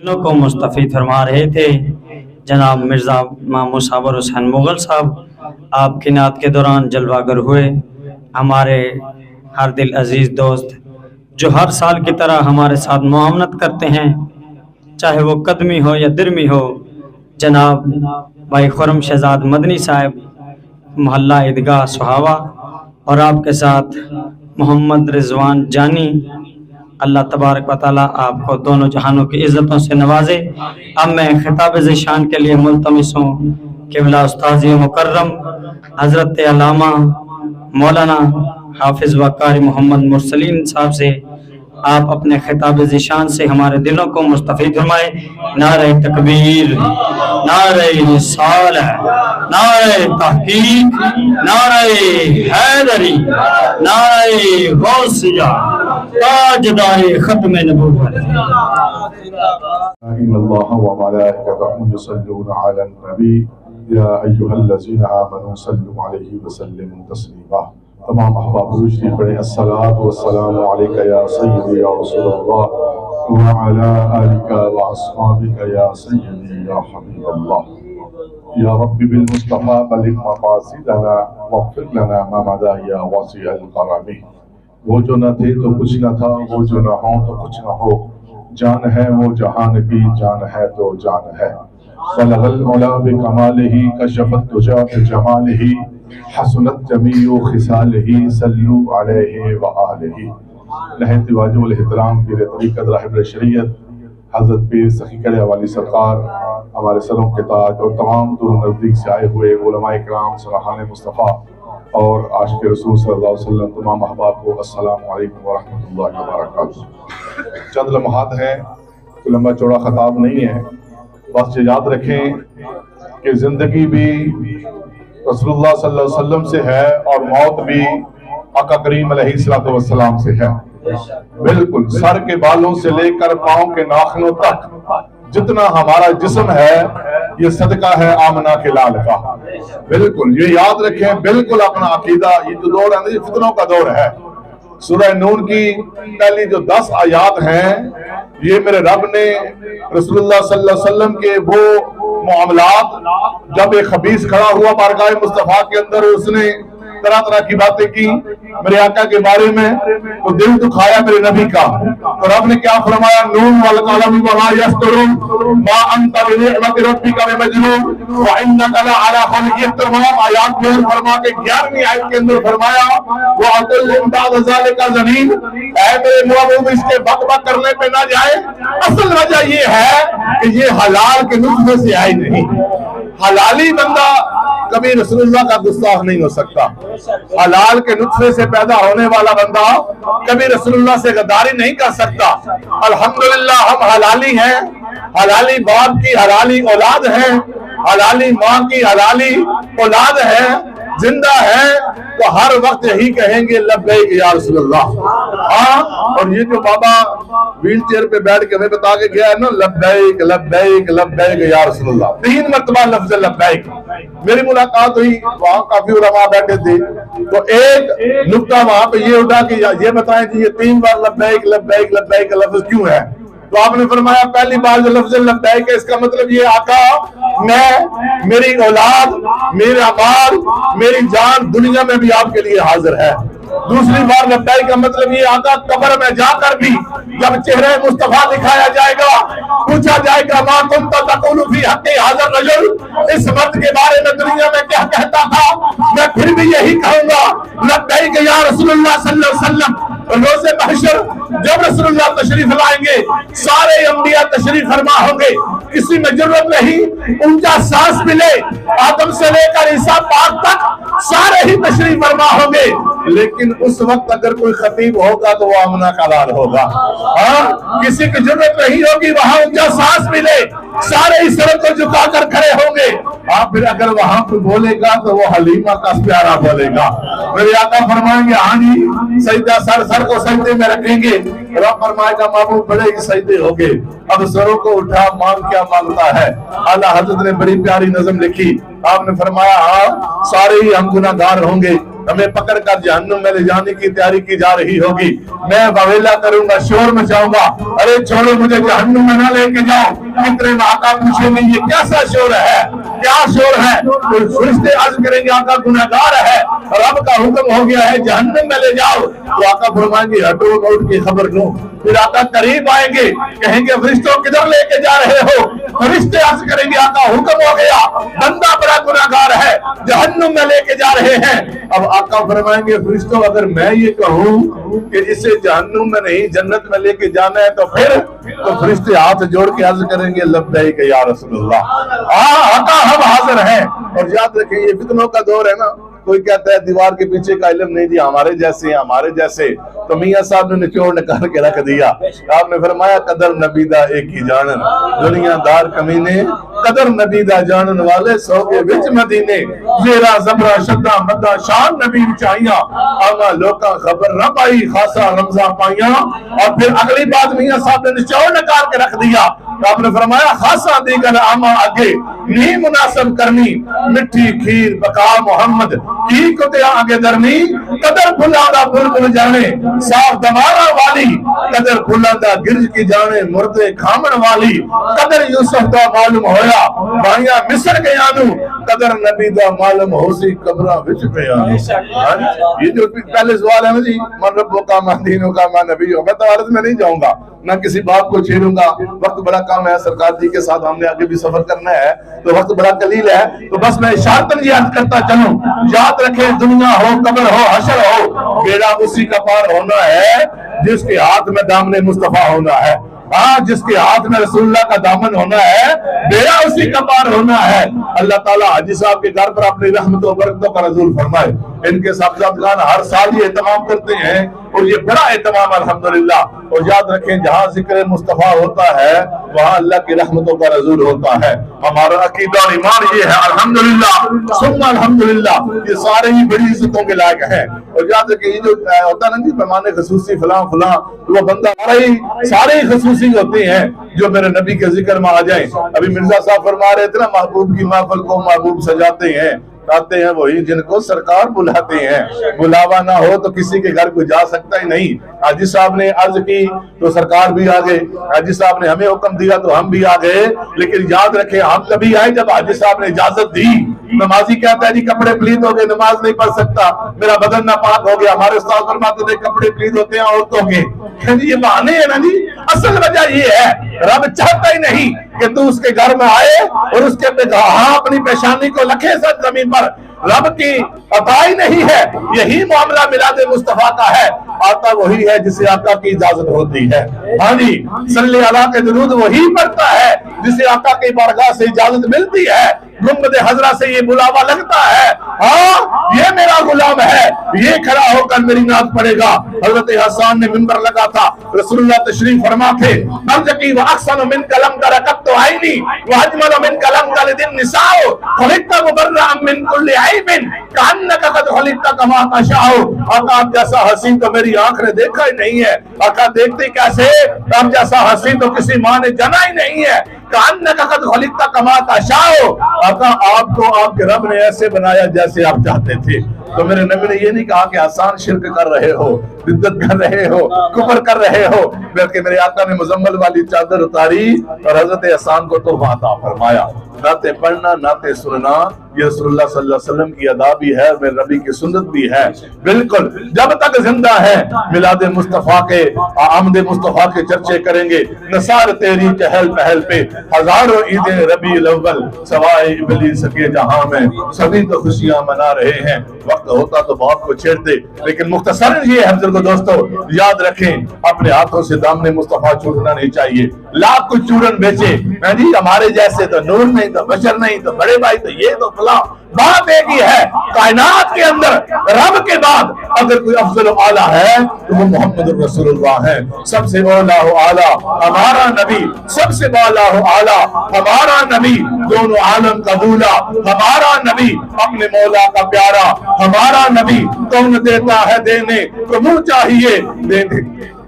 دلوں کو مستفید فرما رہے تھے جناب مرزا ماموں صابر حسین مغل صاحب، آپ کی نعت کے دوران جلوہ گر ہوئے۔ ہمارے ہر دل عزیز دوست جو ہر سال کی طرح ہمارے ساتھ معاونت کرتے ہیں، چاہے وہ قدمی ہو یا درمی ہو، جناب بھائی خرم شہزاد مدنی صاحب محلہ عیدگاہ سہاوا، اور آپ کے ساتھ محمد رضوان جانی، اللہ تبارک و تعالیٰ آپ کو دونوں جہانوں کی عزتوں سے نوازے۔ اب میں خطاب ذیشان کے لیے ملتمس ہوں قبلہ استاذی مکرم حضرت علامہ مولانا حافظ وقاری محمد مرسلین صاحب سے آپ اپنے خطاب ذیشان سے ہمارے دلوں کو مستفید فرمائے۔ نعرہ تکبیر، نعرہ رسالہ، نعرہ تحقیق، نعرہ حیدری، نعرہ غوثیہ، تاجدار ختم نبوت۔ ان اللہ وملائکتہ یصلون علی النبی یا ایھا الذین آمنوا صلوا علیہ وسلموا تسلیما۔ تمام احباب روشنی پڑھیں الصلاۃ والسلام علیک یا سیدی یا رسول اللہ وعلی آلک واصحابک یا سیدی یا حبیب اللہ۔ یا رب بالمصطفیٰ بلغ مقاصدنا واغفر لنا ما مضی یا واسع الکرم۔ وہ جو نہ تھے تو کچھ نہ تھا، وہ جو نہ ہوں تو کچھ نہ ہو، جان ہے وہ جہان کی، جان ہے تو جان ہے۔ بلغ العلا بکمالہ، کشف الدجی بجمالہ، حسنت جمیع خصالہ، صلوا علیہ وآلہ۔ نہایت واجب الاحترام پیر طریقت راہب شریعت حضرت پیر سخی کڑے والی سرکار، ہمارے سروں کے تاج، اور تمام دور و نزدیک سے آئے ہوئے علماء کرام، سرحان مصطفیٰ اور عاشق رسول صلی اللہ علیہ وسلم، تمام احباب کو السلام علیکم ورحمۃ اللہ وبرکاتہ۔ چند لمحات ہیں، کوئی لمبا چوڑا خطاب نہیں ہے، بس یہ یاد رکھیں کہ زندگی بھی رسول اللہ صلی اللہ علیہ وسلم سے ہے اور موت بھی آقا کریم علیہ السلام سے ہے۔ بالکل سر کے بالوں سے لے کر پاؤں کے ناخنوں تک جتنا ہمارا جسم ہے یہ صدقہ ہے آمنہ کے لال کا۔ بالکل یہ یاد رکھیں، بالکل اپنا عقیدہ، یہ جو دور ہے یہ فتنوں کا دور ہے۔ سورہ نون کی پہلی جو 10 آیات ہیں، یہ میرے رب نے رسول اللہ صلی اللہ علیہ وسلم کے وہ معاملات، جب ایک خبیث کھڑا ہوا بارگاہ مصطفیٰ کے اندر، اس نے طرح طرح کی باتیں کی میرے آقا کے بارے میں، تو دل دکھایا میرے نبی کا، تو رب نے کیا فرمایا؟ نون والقلم وما یسطرون ما انت بنعمت ربک بمجنون وانک لعلی خلق تمام آیات میں فرما کے 11ویں آیت کے اندر فرمایا وعدل بعد ذلک زنین، اے میرے محبوب اس کے بک بک کرنے پہ نہ جائے۔ اصل وجہ یہ ہے کہ یہ حلال کے نطفے سے آئی نہیں۔ حلالی بندہ کبھی رسول اللہ کا گستاخ نہیں ہو سکتا۔ حلال کے نطفے سے پیدا ہونے والا بندہ کبھی رسول اللہ سے غداری نہیں کر سکتا۔ الحمدللہ ہم حلالی ہیں، حلالی باپ کی حلالی اولاد ہیں، حلالی ماں کی حلالی اولاد ہیں، زندہ ہیں تو ہر وقت یہی کہیں گے لبیک یا رسول اللہ۔ ہاں، اور یہ جو بابا ویل چیئر پہ بیٹھ کے ہمیں بتا کے گیا ہے نا، لبیک لبیک لبیک یا رسول اللہ، 3 مرتبہ لفظ لبیک۔ میری ملاقات ہوئی، وہاں کافی علماء بیٹھے تھے، تو ایک نکتہ وہاں پہ یہ اٹھا کہ یہ بتائیں کہ یہ 3 بار لبیک لبیک لبیک کا لفظ کیوں ہے؟ تو آپ نے فرمایا پہلی بار جو لفظ لبیک ہے اس کا مطلب یہ آقا میں، میری اولاد، میرا مال، میری جان دنیا میں بھی آپ کے لیے حاضر ہے۔ دوسری بار لبیک کا مطلب یہ آقا قبر میں جا کر بھی جب چہرے مصطفیٰ دکھایا جائے گا، پوچھا جائے گا ما کنت تقول فی حق ھذا الرجل، اس مرد کے بارے میں دنیا میں کیا کہتا تھا، میں پھر بھی یہی کہوں گا لبیک یا رسول اللہ صلی اللہ علیہ وسلم۔ روز محشر جب رسول اللہ تشریف لائیں گے، سارے انبیاء تشریف فرما ہوں گے، کسی میں ضرورت نہیں اونچا سانس ملے، آدم سے لے کر عیسیٰ پاک تک سارے ہی تشریف فرما ہوں گے، لیکن اس وقت اگر کوئی خطیب ہوگا تو وہ آمنہ کا لال ہوگا۔ ہاں، کسی کی ضرورت نہیں ہوگی وہاں اونچا سانس ملے، سارے اس سر کو جھکا کر کھڑے ہوں گے، اور پھر اگر وہاں کوئی بولے گا تو وہ حلیمہ کا پیارا بولے گا۔ میرے آقا فرمائیں گے ہاں جی سجدہ، سر کو سجدے میں رکھیں گے، رب فرمائے گا محبوب بڑے ہی سجدے ہو گے، اب سروں کو اٹھا مانگ کیا مانگتا ہے۔ اعلیٰ حضرت نے بڑی پیاری نظم لکھی، آپ نے فرمایا ہاں سارے ہی ہم گناہگار ہوں گے، ہمیں پکڑ کر جہنم میں لے جانے کی تیاری کی جا رہی ہوگی، میں واویلا کروں گا، شور مچاؤں گا، ارے چھوڑو مجھے جہنم میں نہ لے کے جاؤ۔ کتنے آقا پوچھیں گے یہ کیسا شور ہے، کیا شور ہے؟ تو فرشتے عرض کریں گے آقا گنہگار ہے، رب کا حکم ہو گیا ہے جہنم میں لے جاؤ۔ تو آقا فرمائیں گے ہٹو موت کی خبر لوں۔ پھر آقا قریب آئیں گے، کہیں گے فرشتوں کدھر لے کے جا رہے ہو؟ فرشتے عرض کریں گے آقا حکم ہو گیا، بندہ بڑا گنہگار ہے، جہنم میں لے کے جا رہے ہیں۔ اب آقا فرمائیں گے فرشتوں اگر میں یہ کہوں کہ اسے جہنم میں نہیں جنت میں لے کے جانا ہے تو پھر؟ تو فرشتے ہاتھ جوڑ کے عرض کریں گے لبیک یا رسول اللہ، آقا ہم حاضر ہیں۔ اور یاد رکھیں یہ فتنوں کا دور ہے نا، کوئی کہتا ہے دیوار کے پیچھے کا علم نہیں، جی ہمارے جیسے ہیں ہمارے جیسے۔ تو میاں صاحب نے نچوڑ نکال کے رکھ دیا، آپ نے فرمایا قدر نبیدہ ایک ہی جانن، دنیا دار کمینے قدر نبیدہ جانن والے سو کے وچ مدینے، زیرا زبرا شدہ مدہ شان نبی چاہیاں، آما لوکاں خبر نہ پائی خاصا رمضاں پائیاں۔ اور پھر اگلی بات میاں صاحب نے نچوڑ نکال کے رکھ دیا، آپ نے فرمایا خاصا دیگر آما آگے نہیں مناسب کرنی، مٹھی کھیر بقا محمد کی کتے آگے درمی، قدر بھلادا بلبل جانے صاف دمارا والی، قدر بھلادا گرج کی جانے مردے کھامن والی، قدر یوسف دا معلوم ہویا بھائیاں مصر گیا نو، قدر نبی دا معلوم ہو سی قبرہ وچ پیانو۔ یہ جو پہلے سوال ہے نا جی من ربو کا من دینوں کا من نبی ہو، میں تو عرض میں نہیں جاؤں گا، نہ کسی بات کو چھیڑوں گا، وقت بڑا کام ہے، سرکار جی کے ساتھ ہم نے آگے بھی سفر کرنا ہے تو وقت بڑا قلیل ہے، تو بس میں اشارتاً یہ عرض کرتا چلوں، یاد رکھیں دنیا ہو قبر ہو حشر ہو، بیڑا اسی کا پار ہونا ہے جس کے ہاتھ میں دامن مصطفیٰ ہونا ہے، جس کے ہاتھ میں رسول اللہ کا دامن ہونا ہے، بیڑا اسی کا پار ہونا ہے۔ اللہ تعالیٰ حاجی صاحب کے گھر پر اپنی رحمت و برکتوں کا نزول فرمائے، ان کے صاحبزادگان ہر سال یہ اہتمام کرتے ہیں اور یہ بڑا اہتمام الحمدللہ۔ اور یاد رکھیں جہاں ذکر مصطفیٰ ہوتا ہے وہاں اللہ کی رحمتوں کا نزول ہوتا ہے۔ ہمارا عقیدہ اور ایمان یہ ہے الحمدللہ ثم الحمدللہ، یہ سارے ہی بڑی عزتوں کے لائق ہیں۔ اور یاد رکھیں یہ جو ہوتا ہے نا جی پیمانے خصوصی فلاں فلاں، وہ بندہ سارے ہی خصوصی ہوتے ہیں جو میرے نبی کے ذکر میں آ جائیں۔ ابھی مرزا صاحب فرما رہے تھے نا محبوب کی محفل کو محبوب سجاتے ہیں، آتے ہیں وہی جن کو سرکار بلاتے ہیں، بلاوا نہ ہو تو کسی کے گھر کو جا سکتا ہی نہیں۔ حاجی صاحب نے عرض کی تو سرکار بھی آگئے، حاجی صاحب نے ہمیں حکم دیا تو ہم بھی آگئے، لیکن یاد رکھیں ہم تبھی آئے جب حاجی صاحب نے اجازت دی۔ نمازی کہتا ہے جی کپڑے پلید ہو گئے نماز نہیں پڑھ سکتا، میرا بدن ناپاک ہو گیا، ہمارے استاد فرماتے تھے کپڑے پلید ہوتے ہیں عورتوں کے، یہ بہانے ہیں نا جی۔ اصل وجہ یہ ہے رب چاہتا ہی نہیں کہ تو اس کے گھر میں آئے اور اس کے اپنی پیشانی کو لکھے سچ زمین پر، رب کی عطا ہی نہیں ہے۔ یہی معاملہ میلاد مصطفیٰ کا ہے، آتا وہی ہے جسے آقا کی اجازت ہوتی ہے، ہاں جی صلی اللہ کے درود وہی پڑھتا ہے جسے آقا کی بارگاہ سے اجازت ملتی ہے، گنبد حضرہ سے یہ بلاوا لگتا ہے، ہاں یہ میرا غلام ہے، یہ کھڑا ہو کر میری نعت پڑھے گا۔ حضرت حسان نے منبر لگا تھا، رسول اللہ تشریف فرما تھے، ارزقی وَأَحْسَنُ مِنْكَ لَمْ تَرَ قَطُّ عَيْنِي وَأَجْمَلُ مِنْكَ لَمْ تَلِدِ النِّسَاءُ خُلِقْتَ مُبَرَّأً مِنْ كُلِّ عَيْبٍ كَأَنَّكَ قَدْ خُلِقْتَ كَمَا تَشَاءُ۔ آقا آپ جیسا حسین تو میری آنکھ نے دیکھا ہی نہیں ہے، آقا دیکھتے کیسے؟ آپ جیسا حسین تو کسی ماں نے جنا ہی نہیں ہے، کأنک قد خلقت کما تشاء۔ آقا آپ کو آپ کے رب نے ایسے بنایا جیسے آپ چاہتے تھے۔ تو میرے نبی نے یہ نہیں کہا کہ آسان شرک کر رہے ہو، بدعت کر رہے ہو، کفر کر رہے ہو، بلکہ میرے آقا نے مزمل والی چادر اتاری اور حضرت حسان کو تحفہ عطا فرمایا۔ نعتیں پڑھنا، نعتیں سننا یہ رسول اللہ صلی اللہ علیہ وسلم کی ادا بھی ہے، میرے نبی کی سنت بھی ہے۔ بالکل جب تک زندہ ہے میلاد مصطفیٰ کے آمد مصطفیٰ کے چرچے کریں گے، نثار تیری چہل پہل پہ ہزاروں عیدیں ربیع الاول سوائے ابلیس کے جہاں میں، سبھی تو خوشیاں منا رہے ہیں۔ وقت ہوتا تو بہت کو چھیڑتے، لیکن مختصر یہ ہے بزرگو دوستو، یاد رکھیں اپنے ہاتھوں سے دامن مصطفیٰ چھوٹنا نہیں چاہیے۔ لاکھ کچھ چورن بیچے، میں جی ہمارے جیسے تو نور نہیں تو بشر نہیں تو بڑے بھائی تو یہ تو فلاں، بات ایک ہی ہے، کائنات کے اندر رب کے بعد اگر کوئی افضل و اعلیٰ ہے تو وہ محمد رسول اللہ ہے۔ سب سے اولیٰ و اعلیٰ ہمارا نبی، سب سے بالا و اعلیٰ ہمارا نبی، دونوں عالم کا دولا ہمارا نبی، اپنے مولا کا پیارا ہمارا نبی، کون دیتا ہے دینے کو منہ چاہیے دینے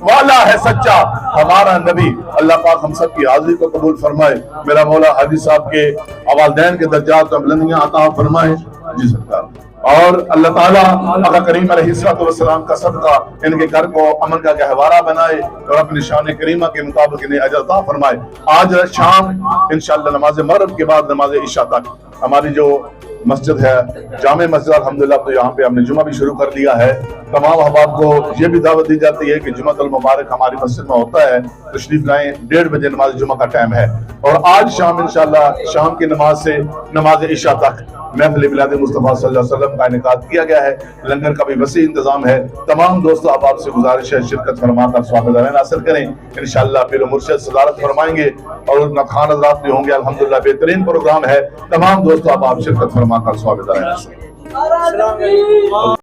والا ہے سچا ہمارا نبی۔ اللہ پاک ہم سب کی حاضری کو قبول فرمائے، میرا مولا حاجی صاحب کے والدین کے درجات میں بلندیاں عطا فرمائے۔ جی سرکار اور اللہ تعالیٰ آقا کریم علیہ السلام کا صدقہ ان کے گھر کو امن کا گہوارہ بنائے اور اپنی شان کریمہ کے مطابق انہیں اجر عطا فرمائے۔ آج شام انشاءاللہ نماز مغرب کے بعد نماز عشاء تک ہماری جو مسجد ہے جامع مسجد الحمدللہ، تو یہاں پہ ہم نے جمعہ بھی شروع کر لیا ہے۔ تمام احباب کو یہ بھی دعوت دی جاتی ہے کہ جمعہ المبارک ہماری مسجد میں ہوتا ہے، تشریف لائیں، 1:30 بجے نماز جمعہ کا ٹائم ہے۔ اور آج شام انشاءاللہ شام کی نماز سے نماز عشاء تک محفل میلاد مصطفیٰ صلی اللہ علیہ وسلم کا انعقاد کیا گیا ہے۔ لنگر کا بھی وسیع انتظام ہے۔ تمام دوستوں احباب سے گزارش ہے شرکت فرما کر ثواب دارین حاصل کریں۔ انشاءاللہ پیر و مرشد صدارت فرمائیں گے اور خان حضرات بھی ہوں گے۔ الحمدللہ بہترین پروگرام ہے، تمام دوستوں احباب شرکت فرما کر ثواب دارین حاصل کریں۔